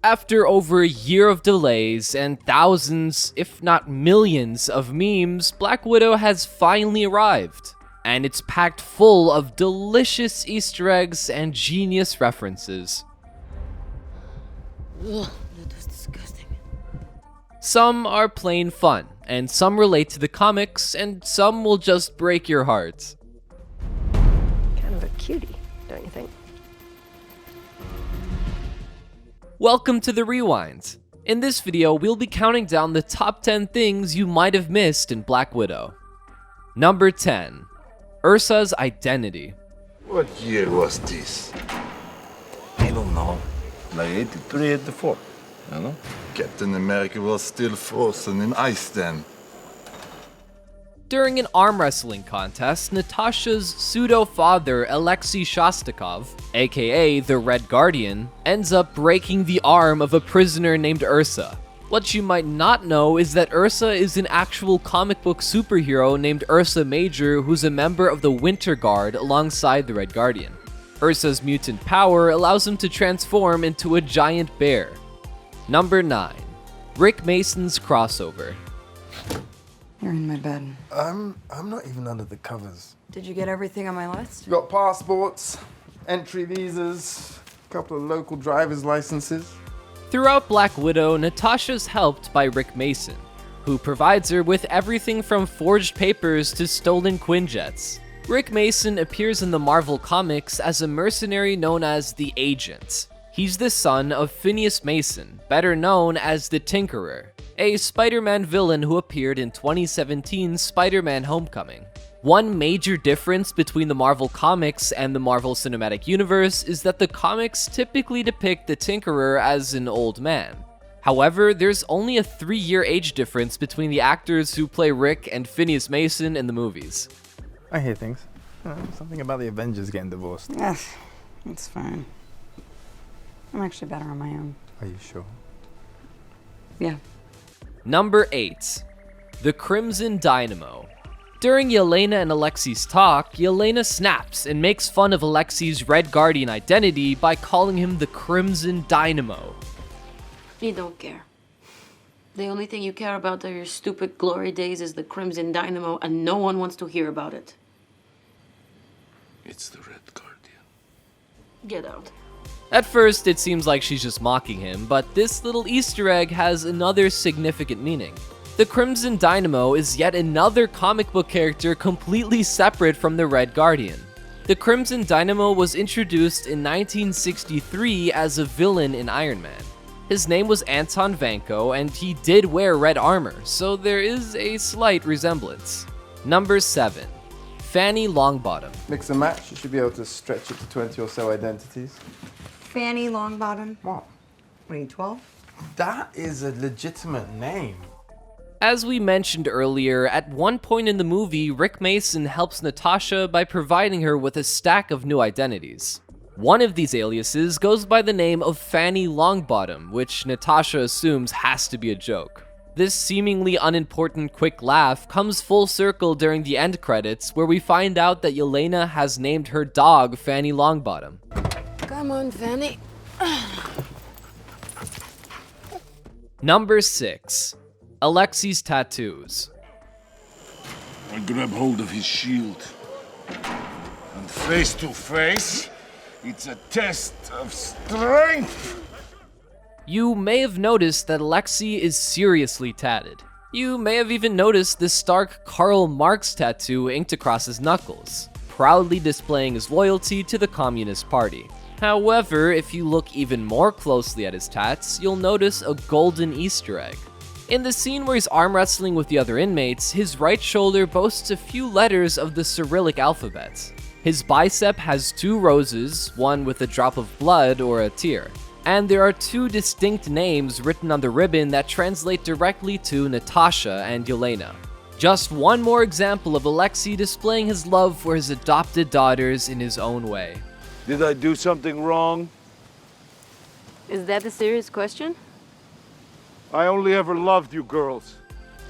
After over a year of delays and thousands, if not millions, of memes, Black Widow has finally arrived, and it's packed full of delicious Easter eggs and genius references. Ugh, that was disgusting. Some are plain fun, and some relate to the comics, and some will just break your heart. Kind of a cutie, don't you think? Welcome to the Rewind. In this video, we'll be counting down the top 10 things you might have missed in Black Widow. Number 10. Ursas Identity. What year was this? I don't know. Like 83, 84. You know? Captain America was still frozen in ice then. During an arm wrestling contest, Natasha's pseudo-father Alexei Shostakov, aka the Red Guardian, ends up breaking the arm of a prisoner named Ursa. What you might not know is that Ursa is an actual comic book superhero named Ursa Major who's a member of the Winter Guard alongside the Red Guardian. Ursa's mutant power allows him to transform into a giant bear. Number 9. Rick Mason's crossover. You're in my bed. I'm not even under the covers. Did you get everything on my list? You got passports, entry visas, a couple of local driver's licenses. Throughout Black Widow, Natasha's helped by Rick Mason, who provides her with everything from forged papers to stolen Quinjets. Rick Mason appears in the Marvel Comics as a mercenary known as the Agent. He's the son of Phineas Mason, better known as the Tinkerer, a Spider-Man villain who appeared in 2017's Spider-Man Homecoming. One major difference between the Marvel Comics and the Marvel Cinematic Universe is that the comics typically depict the Tinkerer as an old man. However, there's only a 3-year age difference between the actors who play Rick and Phineas Mason in the movies. I hear things. Something about the Avengers getting divorced. Ugh, it's fine. I'm actually better on my own. Are you sure? Yeah. Number 8. The Crimson Dynamo. During Yelena and Alexis' talk, Yelena snaps and makes fun of Alexis' Red Guardian identity by calling him the Crimson Dynamo. You don't care. The only thing you care about are your stupid glory days is the Crimson Dynamo, and no one wants to hear about it. It's the Red Guardian. Get out. At first, it seems like she's just mocking him, but this little Easter egg has another significant meaning. The Crimson Dynamo is yet another comic book character completely separate from the Red Guardian. The Crimson Dynamo was introduced in 1963 as a villain in Iron Man. His name was Anton Vanko, and he did wear red armor, so there is a slight resemblance. Number 7. Fanny Longbottom. Mix and match, you should be able to stretch it to 20 or so identities. Fanny Longbottom. What? What are you, 12? That is a legitimate name. As we mentioned earlier, at one point in the movie, Rick Mason helps Natasha by providing her with a stack of new identities. One of these aliases goes by the name of Fanny Longbottom, which Natasha assumes has to be a joke. This seemingly unimportant quick laugh comes full circle during the end credits, where we find out that Yelena has named her dog Fanny Longbottom. Come on, Fanny. Number 6. Alexis Tattoos. I grab hold of his shield. And face to face, it's a test of strength. You may have noticed that Alexei is seriously tatted. You may have even noticed the stark Karl Marx tattoo inked across his knuckles, proudly displaying his loyalty to the Communist Party. However, if you look even more closely at his tats, you'll notice a golden Easter egg. In the scene where he's arm wrestling with the other inmates, his right shoulder boasts a few letters of the Cyrillic alphabet. His bicep has 2 roses, one with a drop of blood or a tear. And there are 2 distinct names written on the ribbon that translate directly to Natasha and Yelena. Just one more example of Alexei displaying his love for his adopted daughters in his own way. Did I do something wrong? Is that a serious question? I only ever loved you girls.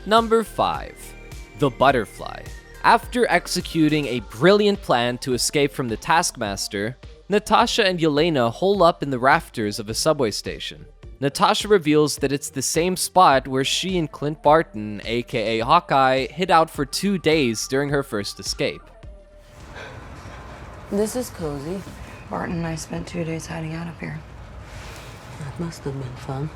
Number 5. The Butterfly. After executing a brilliant plan to escape from the Taskmaster, Natasha and Yelena hole up in the rafters of a subway station. Natasha reveals that it's the same spot where she and Clint Barton, aka Hawkeye, hid out for 2 days during her first escape. This is cozy. Barton and I spent 2 days hiding out up here. That must have been fun.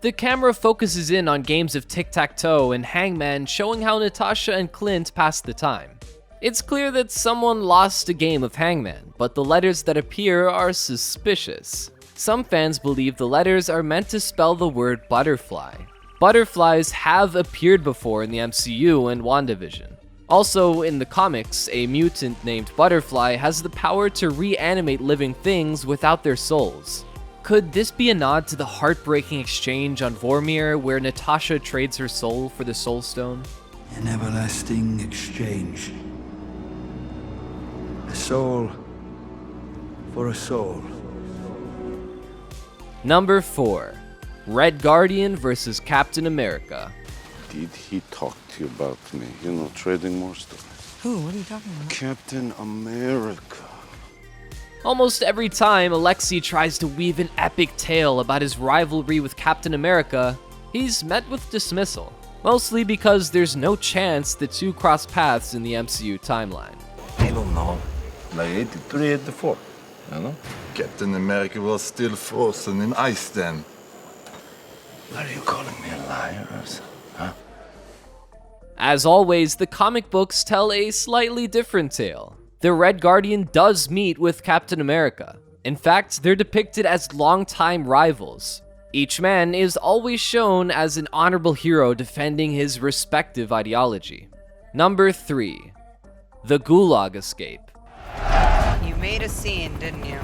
The camera focuses in on games of tic-tac-toe and hangman, showing how Natasha and Clint passed the time. It's clear that someone lost a game of hangman, but the letters that appear are suspicious. Some fans believe the letters are meant to spell the word butterfly. Butterflies have appeared before in the MCU and WandaVision. Also, in the comics, a mutant named Butterfly has the power to reanimate living things without their souls. Could this be a nod to the heartbreaking exchange on Vormir where Natasha trades her soul for the Soul Stone? An everlasting exchange. A soul for a soul. Number 4. Red Guardian vs. Captain America. Did he talk to you about me? You know, trading more stuff. Who? What are you talking about? Captain America. Almost every time Alexei tries to weave an epic tale about his rivalry with Captain America, he's met with dismissal. Mostly because there's no chance the two cross paths in the MCU timeline. I don't know. Like 83, 84. You know? Captain America was still frozen in ice then. Are you calling me a liar, Ursa? Huh? As always, the comic books tell a slightly different tale. The Red Guardian does meet with Captain America. In fact, they're depicted as longtime rivals. Each man is always shown as an honorable hero defending his respective ideology. Number 3. The Gulag Escape. You made a scene, didn't you?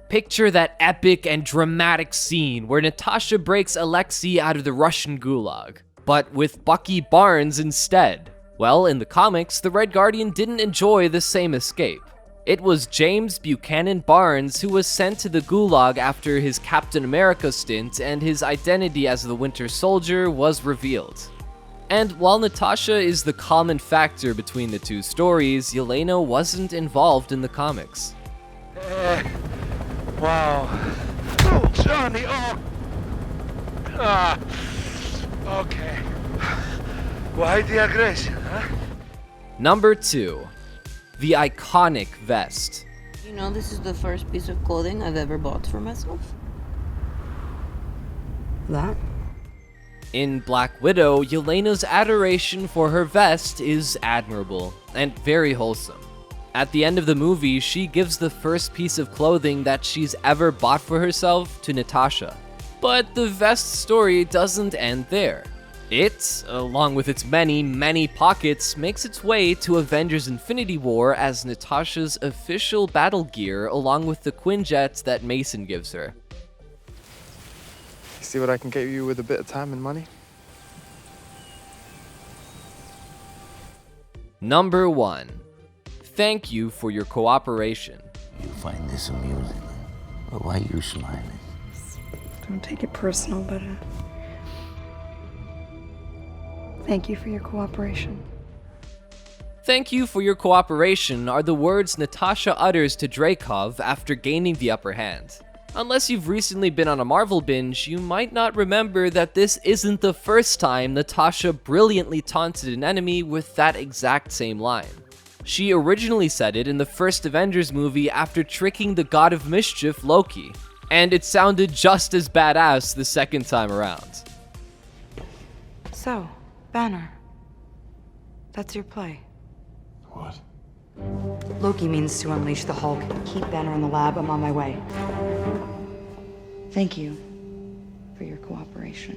Picture that epic and dramatic scene where Natasha breaks Alexei out of the Russian Gulag, but with Bucky Barnes instead. Well, in the comics, the Red Guardian didn't enjoy the same escape. It was James Buchanan Barnes who was sent to the Gulag after his Captain America stint and his identity as the Winter Soldier was revealed. And while Natasha is the common factor between the two stories, Yelena wasn't involved in the comics. Wow. Oh, Johnny, oh. Okay. Why the aggression, huh? Number 2. The iconic vest. You know, this is the first piece of clothing I've ever bought for myself. That? In Black Widow, Yelena's adoration for her vest is admirable and very wholesome. At the end of the movie, she gives the first piece of clothing that she's ever bought for herself to Natasha. But the vest story doesn't end there. It, along with its many pockets, makes its way to Avengers Infinity War as Natasha's official battle gear along with the Quinjet that Mason gives her. See what I can get you with a bit of time and money? Number 1. Thank you for your cooperation. You find this amusing, but why are you smiling? Don't take it personal, but thank you for your cooperation. Thank you for your cooperation are the words Natasha utters to Dreykov after gaining the upper hand. Unless you've recently been on a Marvel binge, you might not remember that this isn't the first time Natasha brilliantly taunted an enemy with that exact same line. She originally said it in the first Avengers movie after tricking the god of mischief, Loki, and it sounded just as badass the second time around. So, Banner. That's your play. What? Loki means to unleash the Hulk. Keep Banner in the lab. I'm on my way. Thank you for your cooperation.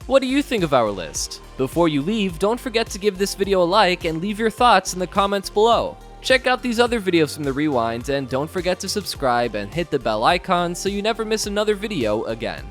What do you think of our list? Before you leave, don't forget to give this video a like and leave your thoughts in the comments below. Check out these other videos from the Rewind, and don't forget to subscribe and hit the bell icon so you never miss another video again.